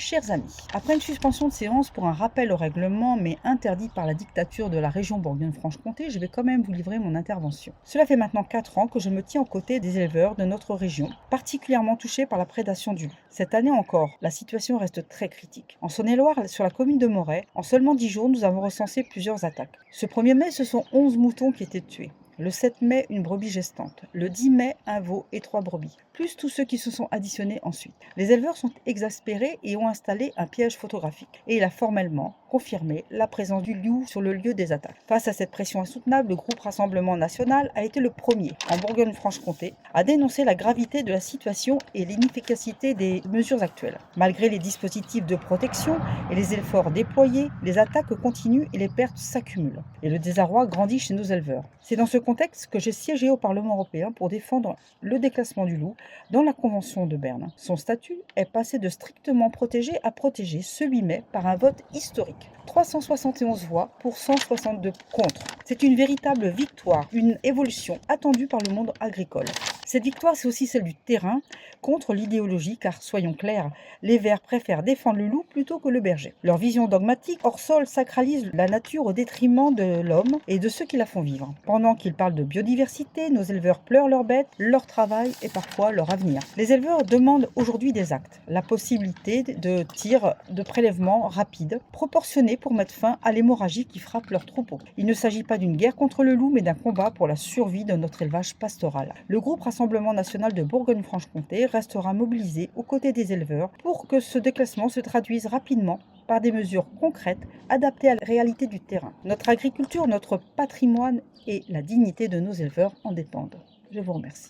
Chers amis, après une suspension de séance pour un rappel au règlement, mais interdit par la dictature de la région Bourgogne-Franche-Comté, je vais quand même vous livrer mon intervention. Cela fait maintenant 4 ans que je me tiens aux côtés des éleveurs de notre région, particulièrement touchés par la prédation du loup. Cette année encore, la situation reste très critique. En Saône-et-Loire, sur la commune de Moret, en seulement 10 jours, nous avons recensé plusieurs attaques. Ce 1er mai, ce sont 11 moutons qui étaient tués. Le 7 mai, une brebis gestante. Le 10 mai, un veau et 3 brebis. Plus tous ceux qui se sont additionnés ensuite. Les éleveurs sont exaspérés et ont installé un piège photographique. Et il a formellement confirmé la présence du loup sur le lieu des attaques. Face à cette pression insoutenable, le groupe Rassemblement National a été le premier, en Bourgogne-Franche-Comté, à dénoncer la gravité de la situation et l'inefficacité des mesures actuelles. Malgré les dispositifs de protection et les efforts déployés, les attaques continuent et les pertes s'accumulent. Et le désarroi grandit chez nos éleveurs. C'est dans ce contexte que j'ai siégé au Parlement européen pour défendre le déclassement du loup dans la Convention de Berne. Son statut est passé de strictement protégé à protégé ce 8 mai par un vote historique. 371 voix pour 162 contre. C'est une véritable victoire, une évolution attendue par le monde agricole. Cette victoire, c'est aussi celle du terrain contre l'idéologie, car soyons clairs, les Verts préfèrent défendre le loup plutôt que le berger. Leur vision dogmatique hors sol sacralise la nature au détriment de l'homme et de ceux qui la font vivre. Pendant qu'ils parlent de biodiversité, nos éleveurs pleurent leurs bêtes, leur travail et parfois leur avenir. Les éleveurs demandent aujourd'hui des actes, la possibilité de tirs de prélèvement rapides, proportionnés pour mettre fin à l'hémorragie qui frappe leurs troupeaux. Il ne s'agit pas d'une guerre contre le loup, mais d'un combat pour la survie de notre élevage pastoral. Le groupe Rassemblement National de Bourgogne-Franche-Comté restera mobilisé aux côtés des éleveurs pour que ce déclassement se traduise rapidement par des mesures concrètes adaptées à la réalité du terrain. Notre agriculture, notre patrimoine et la dignité de nos éleveurs en dépendent. Je vous remercie.